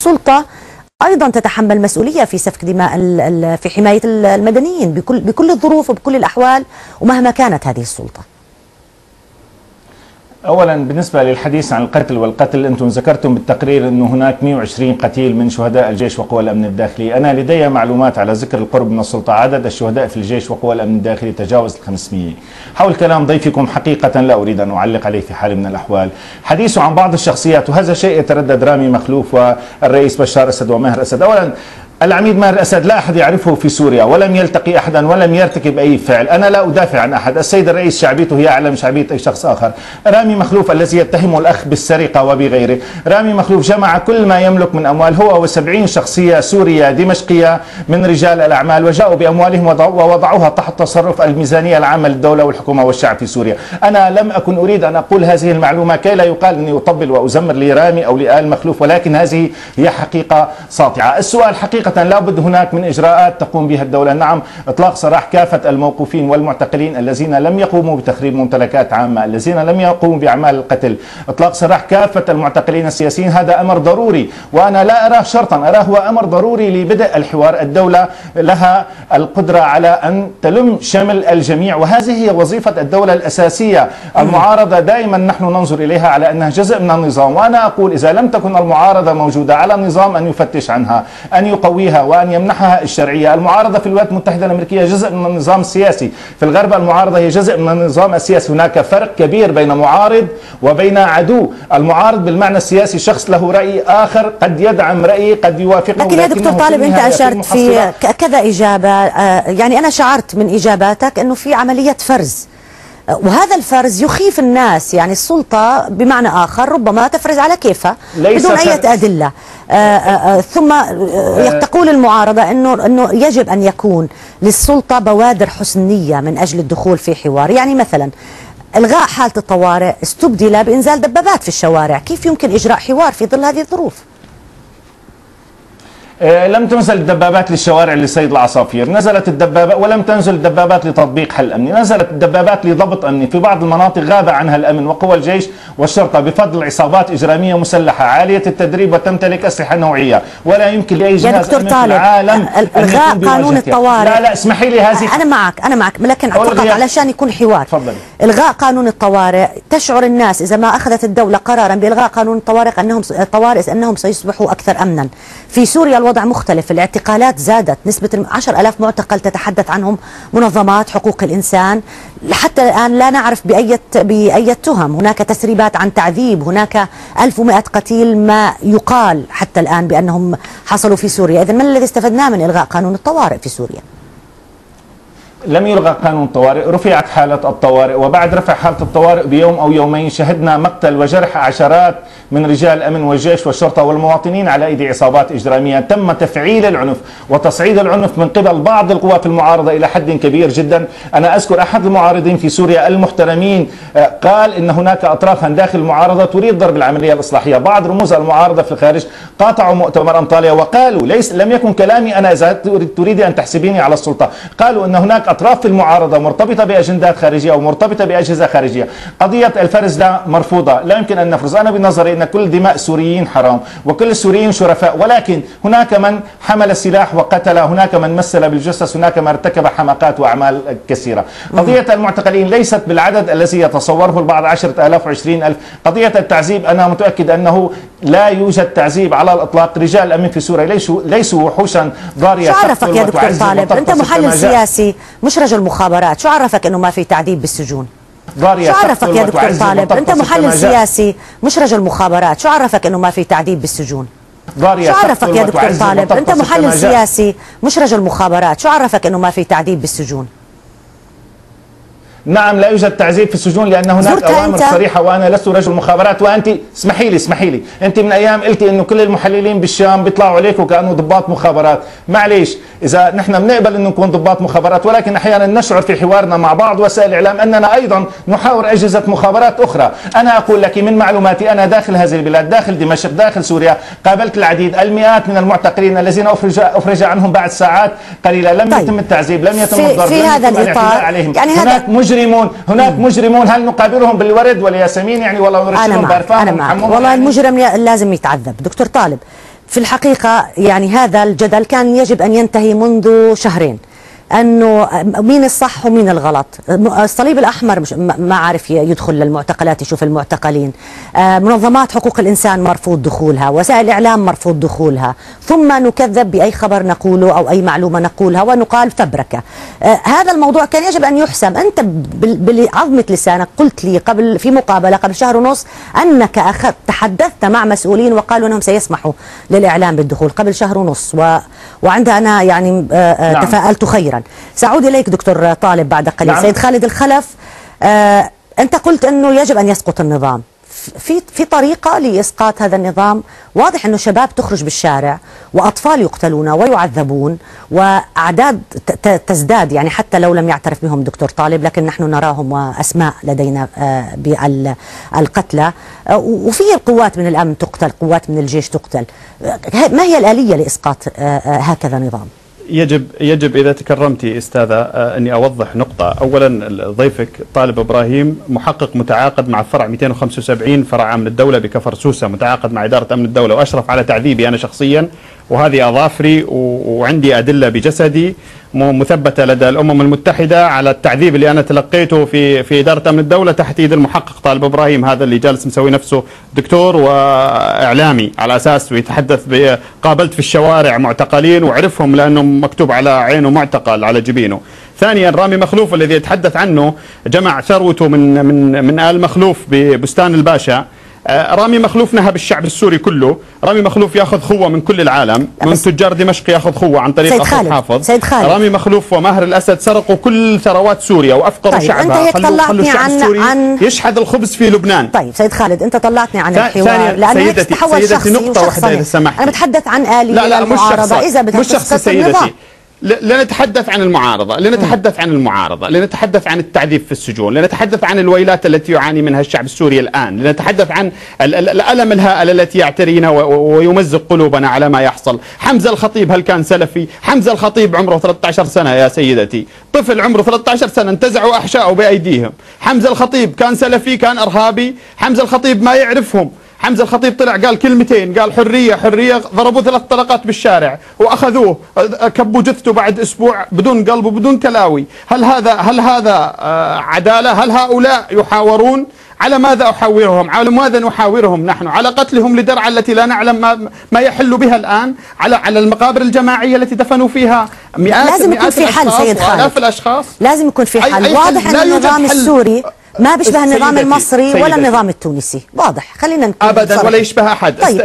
السلطة أيضا تتحمل مسؤولية في سفك دماء في حماية المدنيين بكل الظروف وبكل الأحوال ومهما كانت هذه السلطة. أولا بالنسبة للحديث عن القتل والقتل، أنتم ذكرتم بالتقرير أنه هناك 120 قتيل من شهداء الجيش وقوى الأمن الداخلي. أنا لدي معلومات على ذكر القرب من السلطة، عدد الشهداء في الجيش وقوى الأمن الداخلي تجاوز 500. حول كلام ضيفكم حقيقة لا أريد أن أعلق عليه في حال من الأحوال. حديثه عن بعض الشخصيات، وهذا شيء يتردد رامي مخلوف والرئيس بشار أسد وماهر أسد. أولا العميد ماهر أسد لا أحد يعرفه في سوريا ولم يلتقي أحدا ولم يرتكب أي فعل. أنا لا أدافع عن أحد، السيد الرئيس شعبيته هي أعلى من شعبية أي شخص آخر. رامي مخلوف الذي يتهمه الأخ بالسرقة وبغيره، رامي مخلوف جمع كل ما يملك من أموال هو و70 شخصية سورية دمشقية من رجال الأعمال، وجاءوا بأموالهم ووضعوها تحت تصرف الميزانية العامة للدولة والحكومة والشعب في سوريا. أنا لم أكن أريد أن أقول هذه المعلومة كي لا يقال أني أطبل وأزمر لرامي أو لآل مخلوف، ولكن هذه هي حقيقة ساطعة. السؤال حقيقة لابد هناك من إجراءات تقوم بها الدولة. نعم، إطلاق سراح كافة الموقوفين والمعتقلين الذين لم يقوموا بتخريب ممتلكات عامة، الذين لم يقوموا بأعمال القتل، إطلاق سراح كافة المعتقلين السياسيين، هذا أمر ضروري، وأنا لا أراه شرطا، أراه هو أمر ضروري لبدء الحوار. الدولة لها القدرة على أن تلم شمل الجميع، وهذه هي وظيفة الدولة الأساسية. المعارضة دائما نحن ننظر إليها على أنها جزء من النظام، وأنا أقول إذا لم تكن المعارضة موجودة على النظام أن يفتش عنها، أن يقويها وأن يمنحها الشرعية. المعارضة في الولايات المتحدة الأمريكية جزء من النظام السياسي، في الغرب المعارضة هي جزء من النظام السياسي. هناك فرق كبير بين معارض وبين عدو. المعارض بالمعنى السياسي شخص له رأي آخر، قد يدعم رأي قد يوافقه. لكن يا دكتور طالب أنت أشرت في كذا إجابة، يعني أنا شعرت من إجاباتك أنه في عملية فرز، وهذا الفرز يخيف الناس. يعني السلطة بمعنى آخر ربما تفرز على كيفها بدون أي أدلة. ثم تقول المعارضة أنه يجب أن يكون للسلطة بوادر حسنية من أجل الدخول في حوار. يعني مثلا إلغاء حالة الطوارئ استبدل بإنزال دبابات في الشوارع، كيف يمكن إجراء حوار في ظل هذه الظروف؟ لم تنزل الدبابات للشوارع لصيد العصافير، نزلت الدبابات ولم تنزل الدبابات لتطبيق حل أمني، نزلت الدبابات لضبط أمني. في بعض المناطق غاب عنها الأمن وقوى الجيش والشرطة بفضل عصابات إجرامية مسلحة عالية التدريب وتمتلك أسلحة نوعية، ولا يمكن لأي جهاز أمن في العالم إلغاء قانون الطوارئ. لا اسمحي لي، هذه أنا معك لكن فقط علشان يكون حوار. تفضل. إلغاء قانون الطوارئ، تشعر الناس إذا ما أخذت الدولة قرارا بإلغاء قانون الطوارئ أنهم سيصبحوا أكثر أمنا. في سوريا الوضع مختلف، الاعتقالات زادت، نسبة 10,000 معتقل تتحدث عنهم منظمات حقوق الإنسان. حتى الآن لا نعرف بأي تهم، هناك تسريبات عن تعذيب، هناك 1100 قتيل ما يقال حتى الآن بأنهم حصلوا في سوريا. إذن ما الذي استفدناه من إلغاء قانون الطوارئ في سوريا؟ لم يلغى قانون الطوارئ، رفعت حالة الطوارئ، وبعد رفع حالة الطوارئ بيوم أو يومين شهدنا مقتل وجرح عشرات من رجال الأمن والجيش والشرطة والمواطنين على أيدي عصابات إجرامية. تم تفعيل العنف وتصعيد العنف من قبل بعض القوى في المعارضة إلى حد كبير جدا. أنا أذكر أحد المعارضين في سوريا المحترمين قال إن هناك أطرافا داخل المعارضة تريد ضرب العملية الإصلاحية. بعض رموز المعارضة في الخارج قاطعوا مؤتمر أنطاليا وقالوا، لم يكن كلامي أنا إذا تريد أن تحسبيني على السلطة، قالوا أن هناك أطراف في المعارضة مرتبطة بأجندات خارجية ومرتبطة بأجهزة خارجية. قضية الفرز لا مرفوضة، لا يمكن أن نفرز. أنا بنظري أن كل دماء السوريين حرام وكل السوريين شرفاء، ولكن هناك من حمل السلاح وقتل، هناك من مثل بالجثث، هناك من ارتكب حماقات وأعمال كثيرة. قضية المعتقلين ليست بالعدد الذي يتصوره البعض 10,000 و20,000. قضية التعذيب أنا متأكد أنه لا يوجد تعذيب على الإطلاق. رجال الأمن في سوريا ليسوا وحوشا ضارية. شو عرفك يا دكتور طالب؟ أنت محلل سياسي مش رجل مخابرات، شو عرفك انه ما في تعذيب بالسجون؟ شو عرفك يا دكتور طالب؟ انت محلل سياسي مش رجل مخابرات، شو عرفك انه ما في تعذيب بالسجون؟ شو عرفك يا دكتور طالب؟ انت محلل سياسي مش رجل مخابرات، شو عرفك انه ما في تعذيب بالسجون؟ نعم لا يوجد تعذيب في السجون لأن هناك أوامر صريحة، وأنا لست رجل مخابرات. وأنت اسمحي لي أنت من أيام قلتي إنه كل المحللين بالشام بيطلعوا عليك وكأنه ضباط مخابرات. معليش، إذا نحن بنقبل إنه نكون ضباط مخابرات، ولكن أحيانا نشعر في حوارنا مع بعض وسائل الإعلام أننا أيضا نحاور أجهزة مخابرات أخرى. أنا أقول لك من معلوماتي، أنا داخل هذه البلاد، داخل دمشق، داخل سوريا، قابلت العديد المئات من المعتقلين الذين أفرج عنهم بعد ساعات قليلة. لم يتم التعذيب، لم يتم الضرب، في هذا الإطار عليهم. يعني هناك مجرمون، هل نقابلهم بالورد والياسمين يعني والله نرشدهم بأرفاهم؟ أنا معك والله المجرم لازم يتعذب. دكتور طالب، في الحقيقة يعني هذا الجدل كان يجب أن ينتهي منذ شهرين، أنه مين الصح ومين الغلط. الصليب الأحمر ما عارف يدخل للمعتقلات يشوف المعتقلين، منظمات حقوق الإنسان مرفوض دخولها، وسائل الإعلام مرفوض دخولها، ثم نكذب بأي خبر نقوله أو أي معلومة نقولها ونقال فبركة. هذا الموضوع كان يجب أن يحسم. أنت بعظمة لسانك قلت لي قبل في مقابلة قبل شهر ونص أنك تحدثت مع مسؤولين وقالوا أنهم سيسمحوا للإعلام بالدخول قبل شهر ونص، وعندها أنا يعني نعم. تفاءلت خيرا. سأعود إليك دكتور طالب بعد قليل. نعم. سيد خالد الخلف، أنت قلت أنه يجب أن يسقط النظام. في طريقة لإسقاط هذا النظام؟ واضح أنه شباب تخرج بالشارع وأطفال يقتلون ويعذبون وأعداد تزداد، يعني حتى لو لم يعترف بهم دكتور طالب لكن نحن نراهم وأسماء لدينا بالقتلى، وفي قوات من الأمن تقتل، قوات من الجيش تقتل. ما هي الآلية لإسقاط هكذا نظام؟ يجب إذا تكرمتي أستاذة أني أوضح نقطة. أولا ضيفك طالب إبراهيم محقق متعاقد مع فرع 275 فرع أمن الدولة بكفر سوسة، متعاقد مع إدارة أمن الدولة وأشرف على تعذيبي أنا شخصيا، وهذه أظافري وعندي أدلة بجسدي مثبتة لدى الأمم المتحدة على التعذيب اللي أنا تلقيته في إدارة أمن الدولة تحت إيد المحقق طالب إبراهيم، هذا اللي جالس مسوي نفسه دكتور وإعلامي على أساس ويتحدث. قابلت في الشوارع معتقلين وعرفهم لأنه مكتوب على عينه معتقل على جبينه. ثانيا رامي مخلوف الذي يتحدث عنه جمع ثروته من آل مخلوف ببستان الباشا. رامي مخلوف نهب الشعب السوري كله، رامي مخلوف ياخذ خوة من كل العالم، من تجار دمشق ياخذ خوة عن طريق أخو حافظ. رامي مخلوف وماهر الأسد سرقوا كل ثروات سوريا وأفقروا شعبها، خلوا الشعب السوري يشحذ الخبز في لبنان. طيب سيد خالد، أنت طلعتني عن الحوار لأنه هيك تحول شخصي نقطة واحدة إذا سمحت. أنا بتحدث عن آلية للمعارضة. إذا بدها تسقط النظام لنتحدث عن المعارضة، لنتحدث عن التعذيب في السجون، لنتحدث عن الويلات التي يعاني منها الشعب السوري الآن، لنتحدث عن الألم الهائل التي يعترينا ويمزق قلوبنا على ما يحصل. حمزة الخطيب هل كان سلفي؟ حمزة الخطيب عمره 13 سنة يا سيدتي، طفل عمره 13 سنة انتزعوا أحشاءه بأيديهم. حمزة الخطيب كان سلفي؟ كان إرهابي؟ حمزة الخطيب ما يعرفهم. حمزة الخطيب طلع قال كلمتين، قال حرية حرية، ضربوا 3 طلقات بالشارع وأخذوه كبوا جثته بعد أسبوع بدون قلب وبدون كلاوي. هل هذا عدالة؟ هل هؤلاء يحاورون؟ على ماذا أحاورهم؟ على ماذا نحاورهم نحن؟ على قتلهم لدرعا التي لا نعلم ما يحل بها الآن، على المقابر الجماعية التي دفنوا فيها مئات الأشخاص وآلاف الأشخاص. لازم يكون في حل. واضح أن النظام السوري ما بيشبه النظام المصري ولا النظام التونسي، واضح. خلينا نكون ابدا ولا يشبه احد. طيب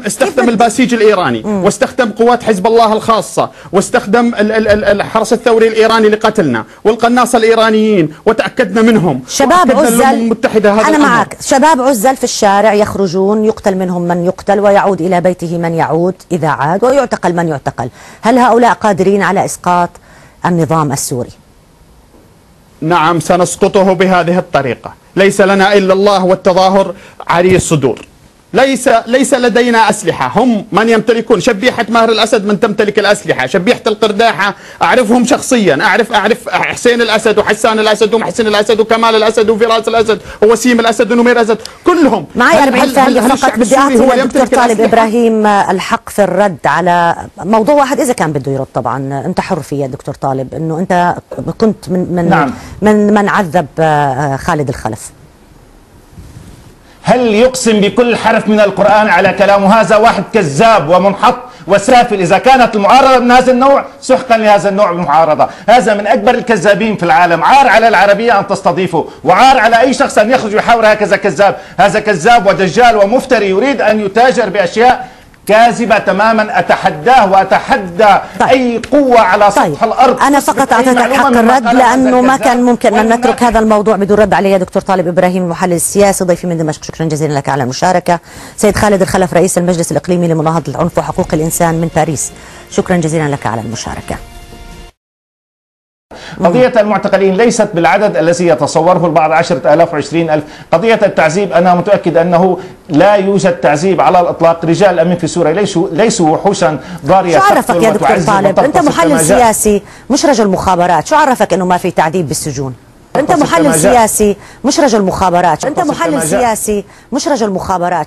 استخدم الباسيج الايراني، واستخدم قوات حزب الله الخاصه، واستخدم الحرس الثوري الايراني لقتلنا، والقناصه الايرانيين وتاكدنا منهم. شباب عزل، انا معك، شباب عزل في الشارع يخرجون، يقتل منهم من يقتل ويعود الى بيته من يعود اذا عاد، ويعتقل من يعتقل. هل هؤلاء قادرين على اسقاط النظام السوري؟ نعم سنسقطه بهذه الطريقة. ليس لنا إلا الله والتظاهر عري الصدور. ليس لدينا أسلحة، هم من يمتلكون. شبيحة ماهر الأسد من تمتلك الأسلحة، شبيحة القرداحة أعرفهم شخصيا، أعرف حسين الأسد وحسان الأسد ومحسن الأسد وكمال الأسد وفراس الأسد ووسيم الأسد ونمير الأسد، كلهم. معي 40 ثانية فقط، بدي أعطي للدكتور طالب إبراهيم الحق في الرد على موضوع واحد إذا كان بده يرد. طبعا أنت حر فيه يا دكتور طالب، إنه أنت كنت من عذب خالد الخلف. هل يقسم بكل حرف من القرآن على كلامه؟ هذا واحد كذاب ومنحط وسافل. إذا كانت المعارضة من هذا النوع سحقا لهذا النوع من المعارضة. هذا من أكبر الكذابين في العالم. عار على العربية أن تستضيفه، وعار على أي شخص أن يخرج ويحاور هكذا كذاب. هذا كذاب ودجال ومفتري يريد أن يتاجر بأشياء كاذبة تماما. أتحداه وأتحدى أي قوة على سطح الأرض. أنا فقط أعطيتك حق الرد لأنه ما كان ممكن أن نترك هذا الموضوع بدون رد عليه. دكتور طالب إبراهيم المحلل السياسي ضيفي من دمشق، شكرا جزيلا لك على المشاركة. سيد خالد الخلف رئيس المجلس الإقليمي لمناهضة العنف وحقوق الإنسان من باريس، شكرا جزيلا لك على المشاركة. قضية المعتقلين ليست بالعدد الذي يتصوره البعض 10,000 و20,000. قضية التعذيب أنا متأكد أنه لا يوجد تعذيب على الإطلاق. رجال الأمن في سوريا ليسوا وحوشا ضارية. شو عرفك يا دكتور طالب؟ أنت محلل سياسي مش رجل مخابرات، شو عرفك أنه ما في تعذيب بالسجون؟ أنت محلل سياسي مش رجل مخابرات. أنت محلل سياسي مش رجل مخابرات.